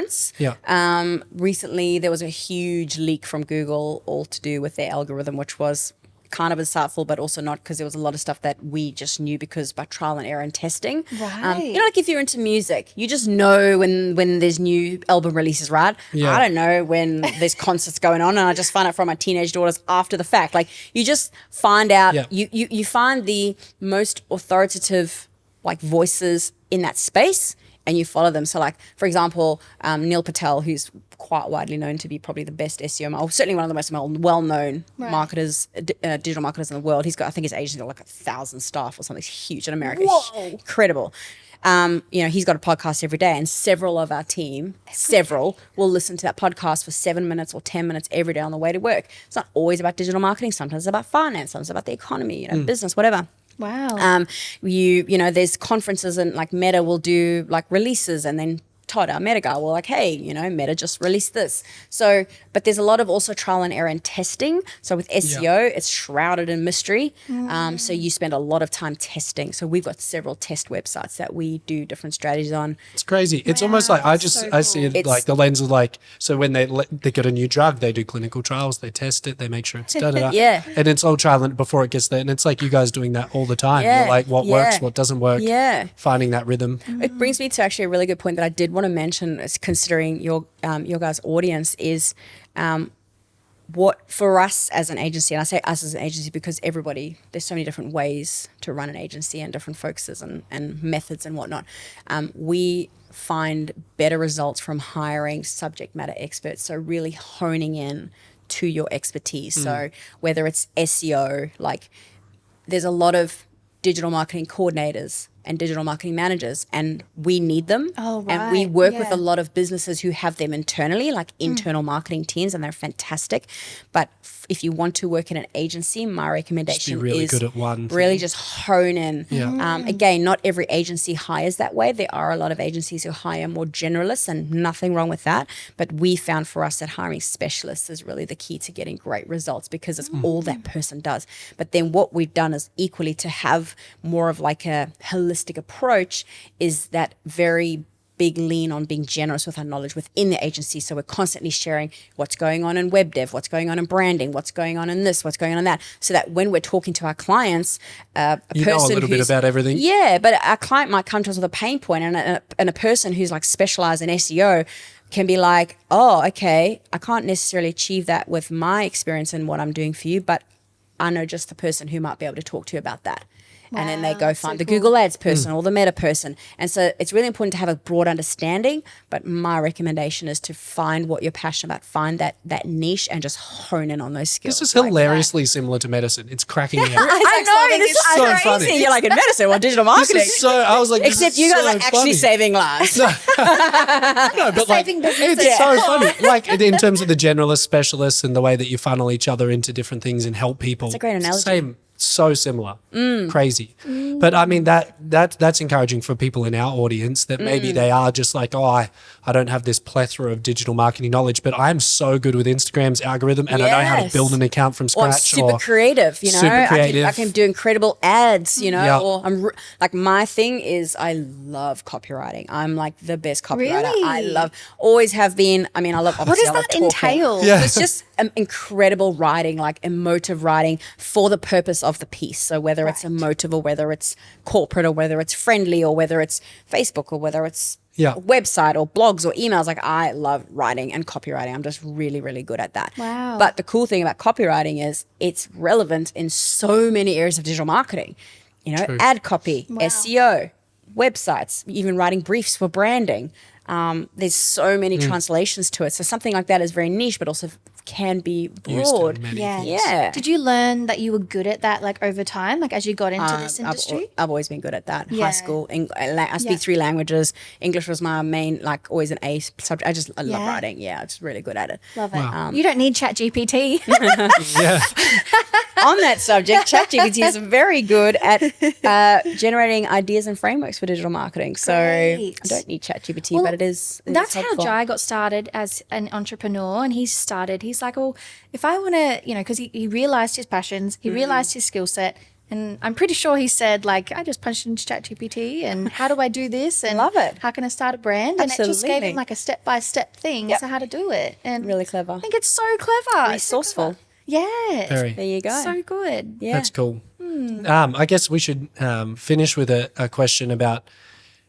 Speaker 1: Recently, there was a huge leak from Google all to do with their algorithm, which was kind of insightful, but also not, because there was a lot of stuff that we just knew because by trial and error and testing.
Speaker 2: Right.
Speaker 1: Like if you're into music, you just know when there's new album releases, right? I don't know when there's concerts going on, and I just find out from my teenage daughters after the fact. Like you just find out, you find the most authoritative like voices in that space, and you follow them. So like, for example, Neil Patel, who's quite widely known to be probably the best SEO, or certainly one of the most well-known marketers, digital marketers in the world. He's got, I think his agency's got like 1,000 staff or something huge in America.
Speaker 2: Whoa.
Speaker 1: Incredible. He's got a podcast every day, and several of our team, will listen to that podcast for 7 minutes or 10 minutes every day on the way to work. It's not always about digital marketing. Sometimes it's about finance, sometimes it's about the economy, business, whatever.
Speaker 2: Wow.
Speaker 1: There's conferences, and like Meta will do like releases, and then Todd, our Meta guy, will like, hey, Meta just released this. So, but there's a lot of also trial and error and testing. So with SEO, it's shrouded in mystery. So you spend a lot of time testing. So we've got several test websites that we do different strategies on.
Speaker 3: It's crazy. It's almost like I see it like the lens of like, so when they get a new drug, they do clinical trials, they test it, they make sure it's done. And it's all trial and before it gets there. And it's like you guys doing that all the time. You're like, what works, what doesn't work, finding that rhythm.
Speaker 1: It brings me to actually a really good point that I did want want to mention, is considering your guys' audience, is what for us as an agency, and I say us as an agency because there's so many different ways to run an agency and different focuses and methods and whatnot. We find better results from hiring subject matter experts, so really honing in to your expertise. So whether it's SEO, like there's a lot of digital marketing coordinators and digital marketing managers, and we need them.
Speaker 2: Oh, right.
Speaker 1: And we work with a lot of businesses who have them internally, like internal marketing teams, and they're fantastic. But if you want to work in an agency, my recommendation
Speaker 3: Just be really
Speaker 1: is
Speaker 3: good at one
Speaker 1: really
Speaker 3: thing.
Speaker 1: just hone in. Again, not every agency hires that way. There are a lot of agencies who hire more generalists, and nothing wrong with that. But we found for us that hiring specialists is really the key to getting great results, because it's all that person does. But then what we've done is equally to have more of like a holistic approach, is that very big lean on being generous with our knowledge within the agency. So we're constantly sharing what's going on in web dev, what's going on in branding, what's going on in this, what's going on in that, so that when we're talking to our clients,
Speaker 3: you know a little bit about everything.
Speaker 1: Yeah, but our client might come to us with a pain point, and a person who's like specialized in SEO can be like, oh, okay, I can't necessarily achieve that with my experience and what I'm doing for you, but I know just the person who might be able to talk to you about that. And then they go find the Google Ads person or the Meta person. And so it's really important to have a broad understanding, but my recommendation is to find what you're passionate about, find that niche, and just hone in on those skills.
Speaker 3: This is hilariously similar to medicine. It's cracking me out.
Speaker 1: I know, this is
Speaker 3: so
Speaker 1: crazy.
Speaker 3: funny.
Speaker 1: You're like in medicine or digital marketing.
Speaker 3: This is so, I was like, this
Speaker 1: Except
Speaker 3: is
Speaker 1: you guys
Speaker 3: so
Speaker 1: are actually
Speaker 3: funny.
Speaker 1: saving lives.
Speaker 3: No, but like,
Speaker 2: Saving businesses.
Speaker 3: it's so funny. Like in terms of the generalist specialists and the way that you funnel each other into different things and help people.
Speaker 1: It's a great analogy.
Speaker 3: Same. So similar, crazy. But I mean that's encouraging for people in our audience that maybe they are just like, oh, I don't have this plethora of digital marketing knowledge, but I'm so good with Instagram's algorithm and I know how to
Speaker 1: Yes.
Speaker 3: build an account from
Speaker 1: Or I'm
Speaker 3: scratch.
Speaker 1: super creative, you know.
Speaker 3: super creative.
Speaker 1: I can do incredible ads, you know.
Speaker 3: Yep.
Speaker 1: Or like my thing is I love copywriting. I'm like the best copywriter.
Speaker 2: Really?
Speaker 1: Always have been. I mean, I love.
Speaker 2: What
Speaker 1: obviously,
Speaker 2: does
Speaker 1: I love
Speaker 2: that
Speaker 1: talking.
Speaker 2: entail?
Speaker 3: Yeah.
Speaker 1: So it's just incredible writing, like emotive writing for the purpose of the piece. So whether it's emotive or whether it's corporate or whether it's friendly or whether it's Facebook or whether it's
Speaker 3: Yeah.
Speaker 1: a website or blogs or emails, like I love writing and copywriting. I'm just really, really good at that.
Speaker 2: Wow.
Speaker 1: But the cool thing about copywriting is it's relevant in so many areas of digital marketing. You know, ad copy, SEO, websites, even writing briefs for branding. There's so many translations to it. So something like that is very niche, but also can be
Speaker 3: Used in
Speaker 1: broad.
Speaker 3: many
Speaker 2: Yeah.
Speaker 3: things.
Speaker 1: Yeah.
Speaker 2: Did you learn that you were good at that, like over time, like as you got into this industry?
Speaker 1: I've always been good at that.
Speaker 2: Yeah.
Speaker 1: High school, I speak 3 languages. English was my main, like always an A subject. I love writing. Yeah, I'm just really good at it.
Speaker 2: Love it. You don't need ChatGPT.
Speaker 3: Yeah.
Speaker 1: On that subject, ChatGPT is very good at generating ideas and frameworks for digital marketing. So
Speaker 2: Great.
Speaker 1: I don't need ChatGPT, but it is.
Speaker 2: That's how
Speaker 1: helpful.
Speaker 2: Jai got started as an entrepreneur, and he's like, well, if I want to, you know, because he realized his passions, he realized his skill set, and I'm pretty sure he said, like, I just punched into ChatGPT and how do I do this? And
Speaker 1: Love it.
Speaker 2: how can I start a brand? And it just gave
Speaker 1: Absolutely.
Speaker 2: him like a step-by-step thing as to how to do it. And
Speaker 1: Really clever.
Speaker 2: I think it's so clever.
Speaker 1: Resourceful.
Speaker 2: Yeah.
Speaker 3: Very.
Speaker 1: There you go.
Speaker 2: So good.
Speaker 1: Yeah.
Speaker 3: That's cool. I guess we should finish with a question about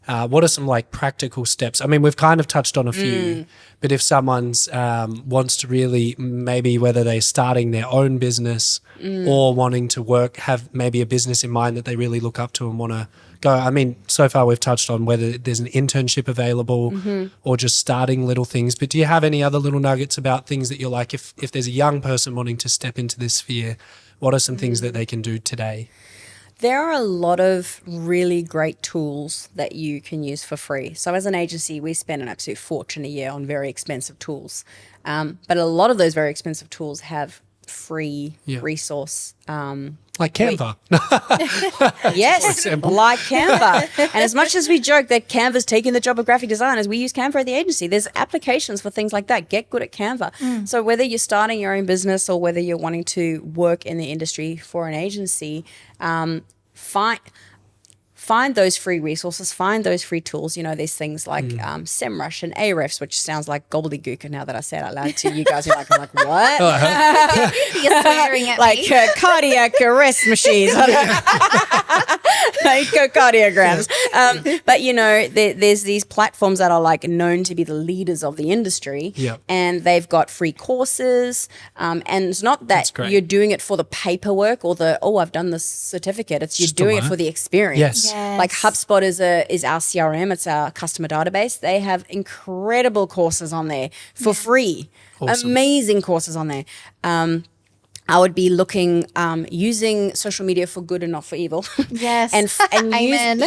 Speaker 3: what are some like practical steps? I mean, we've kind of touched on a few, but if someone's wants to really maybe whether they're starting their own business or wanting to have maybe a business in mind that they really look up to and want to go. I mean, so far we've touched on whether there's an internship available or just starting little things. But do you have any other little nuggets about things that you're like, if there's a young person wanting to step into this sphere, what are some things that they can do today?
Speaker 1: There are a lot of really great tools that you can use for free. So as an agency, we spend an absolute fortune a year on very expensive tools. But a lot of those very expensive tools have free resource.
Speaker 3: Like Canva.
Speaker 1: Yes, like Canva. And as much as we joke that Canva's taking the job of graphic designers, we use Canva at the agency. There's applications for things like that. Get good at Canva. So whether you're starting your own business or whether you're wanting to work in the industry for an agency, find those free resources, find those free tools. You know, there's things like SEMrush and Ahrefs, which sounds like gobbledygook. And now that I say it out loud to you guys, you're like, I'm like, what?
Speaker 2: You're swearing at
Speaker 1: Like
Speaker 2: me.
Speaker 1: cardiac arrest machines. echocardiograms. But there's these platforms that are like known to be the leaders of the industry, and they've got free courses. And it's not that you're doing it for the paperwork or I've done this certificate. It's you're doing it for the experience.
Speaker 3: Yes.
Speaker 1: Like HubSpot is our CRM. It's our customer database. They have incredible courses on there for free. Awesome. Amazing courses on there. I would be looking, using social media for good and not for evil.
Speaker 2: Yes.
Speaker 1: and
Speaker 2: Amen.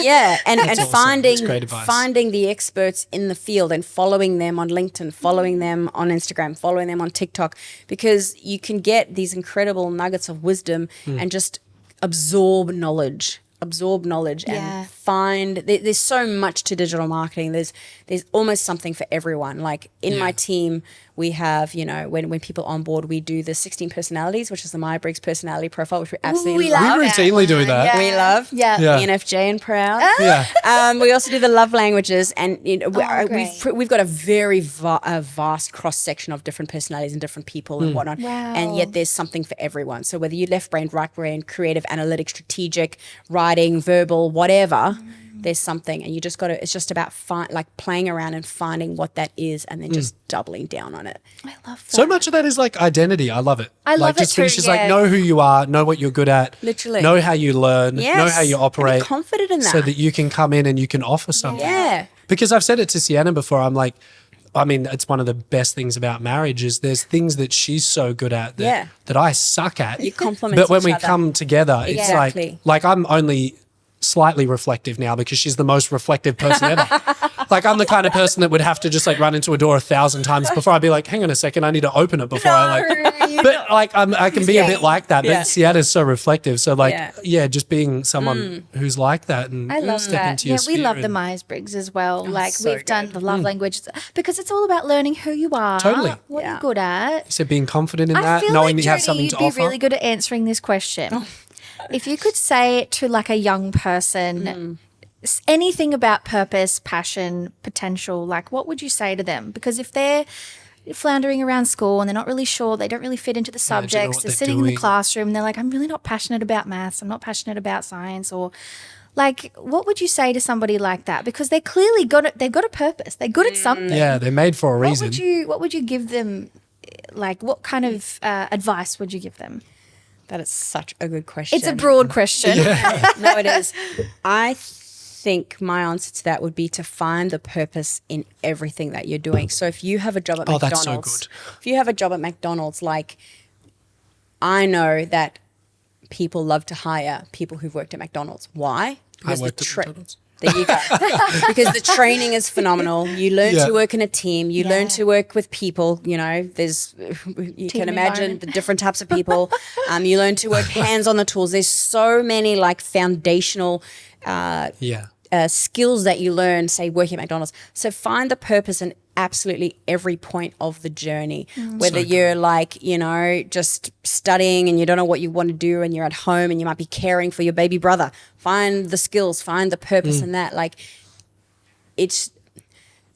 Speaker 1: finding the experts in the field and following them on LinkedIn, following them on Instagram, following them on TikTok, because you can get these incredible nuggets of wisdom and just absorb knowledge and find there's so much to digital marketing. There's almost something for everyone. Like in my team, we have, when people onboard, we do the 16 personalities, which is the Myers-Briggs personality profile, which we absolutely love.
Speaker 3: We routinely do that.
Speaker 1: Yeah. We love ENFJ and proud. We also do the love languages, and we've got a very vast cross section of different personalities and different people and whatnot.
Speaker 2: Wow.
Speaker 1: And yet there's something for everyone. So whether you're left brain, right brain, creative, analytic, strategic, writing, verbal, whatever, there's something, and you just got to. It's just about playing around and finding what that is, and then just doubling down on it.
Speaker 2: I love that.
Speaker 3: So much of that is like identity. I love it.
Speaker 2: I love it
Speaker 3: just
Speaker 2: too,
Speaker 3: finishes like know who you are, know what you're good at,
Speaker 1: literally
Speaker 3: know how you learn, know how you operate,
Speaker 1: and be confident in that,
Speaker 3: so that you can come in and you can offer something.
Speaker 1: Yeah.
Speaker 3: Because I've said it to Sienna before. I'm like, it's one of the best things about marriage is there's things that she's so good at that I suck at.
Speaker 1: You complement
Speaker 3: But when
Speaker 1: each
Speaker 3: we
Speaker 1: other.
Speaker 3: come together, it's like I'm only slightly reflective now because she's the most reflective person ever. Like I'm the kind of person that would have to just like run into a door 1,000 times before I'd be like, hang on a second, I need to open it before but like I can be a bit like that. But Sienna's so reflective. So just being someone who's like that and
Speaker 2: I love
Speaker 3: step
Speaker 2: that.
Speaker 3: into your
Speaker 2: We love
Speaker 3: sphere
Speaker 2: the
Speaker 3: and-
Speaker 2: Myers-Briggs as well. Like
Speaker 1: so
Speaker 2: we've done the love language because it's all about learning who you are,
Speaker 3: Totally.
Speaker 2: what you're good at.
Speaker 3: So being confident in
Speaker 2: I
Speaker 3: that,
Speaker 2: feel
Speaker 3: knowing
Speaker 2: like,
Speaker 3: that you have
Speaker 2: Jodie,
Speaker 3: something
Speaker 2: you'd
Speaker 3: to
Speaker 2: be
Speaker 3: offer.
Speaker 2: really good at answering this question. If you could say to like a young person anything about purpose, passion, potential, like what would you say to them? Because if they're floundering around school and they're not really sure, they don't really fit into the subjects, they're sitting in the classroom and they're like, I'm really not passionate about maths, I'm not passionate about science, or like, what would you say to somebody like that? Because they clearly they've got a purpose, they're good at something.
Speaker 3: Yeah, they're made for a reason.
Speaker 2: What would you give them? Like, what kind of advice would you give them?
Speaker 1: That is such a good question.
Speaker 2: It's a broad question.
Speaker 1: No, it is. I think my answer to that would be to find the purpose in everything that you're doing. So if you have a job at McDonald's,
Speaker 3: that's so good.
Speaker 1: If you have a job at McDonald's, like I know that people love to hire people who've worked at McDonald's. Why?
Speaker 3: I worked at McDonald's.
Speaker 1: There you go. Because the training is phenomenal. You learn to work in a team. You learn to work with people. You can imagine the different types of people. You learn to work hands on the tools. There's so many like foundational skills that you learn, say, working at McDonald's. So find the purpose in absolutely every point of the journey. Whether you're like, just studying and you don't know what you want to do and you're at home and you might be caring for your baby brother. Find the skills, find the purpose in that. Like it's,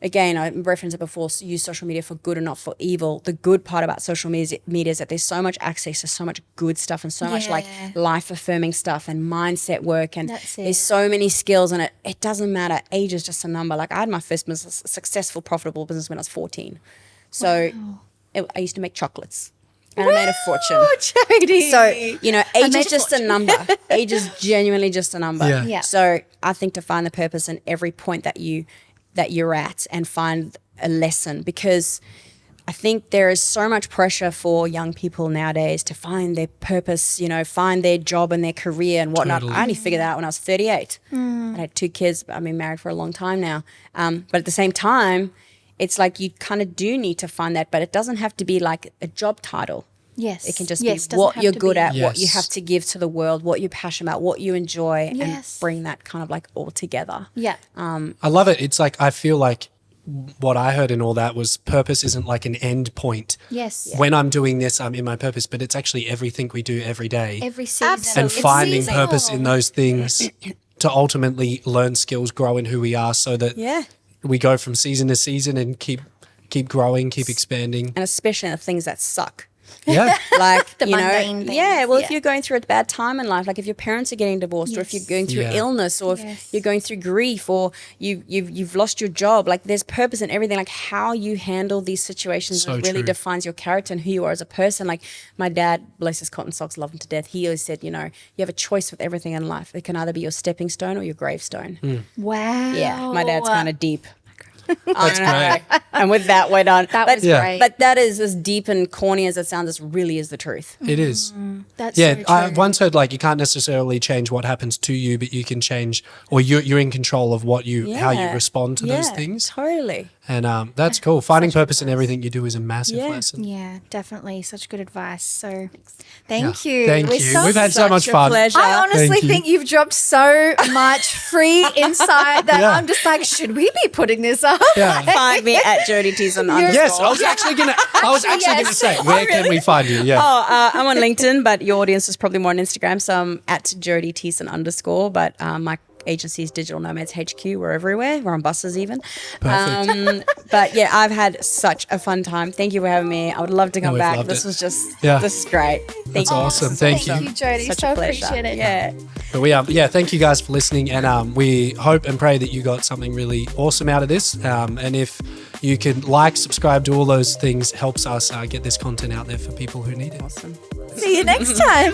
Speaker 1: again, I referenced it before, use social media for good and not for evil. The good part about social media is that there's so much access to so much good stuff and so much like life affirming stuff and mindset work. And there's so many skills, and it doesn't matter. Age is just a number. Like I had my first successful, profitable business when I was 14. So I used to make chocolates. And I made a fortune.
Speaker 2: Jodie.
Speaker 1: So, age is just a number. Age is genuinely just a number.
Speaker 2: Yeah.
Speaker 1: So I think to find the purpose in every point that you're at and find a lesson, because I think there is so much pressure for young people nowadays to find their purpose, find their job and their career and whatnot.
Speaker 3: Totally.
Speaker 1: I only figured that out when I was 38. I had 2 kids. I've been married for a long time now. But at the same time, it's like you kind of do need to find that, but it doesn't have to be like a job title.
Speaker 2: Yes.
Speaker 1: It can just be what you're good at, what you have to give to the world, what you're passionate about, what you enjoy, and bring that kind of like all together.
Speaker 2: Yeah.
Speaker 3: I love it. It's like, I feel like what I heard in all that was purpose isn't like an end point.
Speaker 2: Yes.
Speaker 3: When I'm doing this, I'm in my purpose, but it's actually everything we do every day.
Speaker 2: Every season.
Speaker 3: And finding purpose in those things to ultimately learn skills, grow in who we are, so that we go from season to season and keep growing, keep expanding.
Speaker 1: And especially in the things that suck.
Speaker 3: Yeah.
Speaker 1: Like,
Speaker 2: The
Speaker 1: you know,
Speaker 2: mundane things,
Speaker 1: yeah. Well, if
Speaker 2: yeah.
Speaker 1: you're going through a bad time in life, like if your parents are getting divorced, or if you're going through
Speaker 3: Yeah.
Speaker 1: illness, or
Speaker 2: Yes.
Speaker 1: if you're going through grief, or you've lost your job, like there's purpose in everything. Like how you handle these situations
Speaker 3: So
Speaker 1: really
Speaker 3: true.
Speaker 1: defines your character and who you are as a person. Like my dad, bless his cotton socks, love him to death. He always said, you know, you have a choice with everything in life. It can either be your stepping stone or your gravestone.
Speaker 2: Wow.
Speaker 1: Yeah, my dad's kind of deep.
Speaker 3: That's great.
Speaker 1: And with that, we're done.
Speaker 2: That
Speaker 1: but,
Speaker 2: was
Speaker 3: Yeah.
Speaker 2: great.
Speaker 1: But that is as deep and corny as it sounds. This really is the truth.
Speaker 3: It is.
Speaker 2: That's
Speaker 3: Yeah,
Speaker 2: so
Speaker 3: I
Speaker 2: true.
Speaker 3: once heard like you can't necessarily change what happens to you, but you can change, or you're in control of what how you respond to those things.
Speaker 1: Totally.
Speaker 3: And that's cool. Finding purpose in everything you do is a massive lesson.
Speaker 2: Yeah, definitely. Such good advice. So thank you.
Speaker 3: Thank
Speaker 2: We're
Speaker 3: you. We've had so
Speaker 1: Such
Speaker 3: much
Speaker 1: a
Speaker 3: fun.
Speaker 1: pleasure.
Speaker 2: I honestly
Speaker 3: Thank you.
Speaker 2: think you've dropped so much free insight that
Speaker 3: Yeah.
Speaker 2: I'm just like, should we be putting this up?
Speaker 3: Yeah.
Speaker 1: Find me at Jodi Thiesen _
Speaker 3: Yes, I was actually gonna
Speaker 2: yes.
Speaker 3: say, where can we find you? Yeah.
Speaker 1: I'm on LinkedIn, but your audience is probably more on Instagram. So I'm at Jodi Thiesen _ but my agency is Digital Nomads HQ. We're everywhere. We're on buses even.
Speaker 3: Perfect.
Speaker 1: But yeah, I've had such a fun time. Thank you for having me. I would love to come
Speaker 3: we've
Speaker 1: back.
Speaker 3: loved
Speaker 1: This
Speaker 3: it.
Speaker 1: was just,
Speaker 3: Yeah.
Speaker 1: this is great. Thank
Speaker 3: That's
Speaker 1: you.
Speaker 3: awesome. Thank you.
Speaker 2: Thank you, Jodie.
Speaker 1: Such
Speaker 2: So
Speaker 1: a pleasure.
Speaker 2: appreciate it.
Speaker 1: Yeah.
Speaker 3: But we thank you guys for listening, and we hope and pray that you got something really awesome out of this. And if you can subscribe, do all those things, helps us get this content out there for people who need it.
Speaker 1: Awesome.
Speaker 2: See you next time.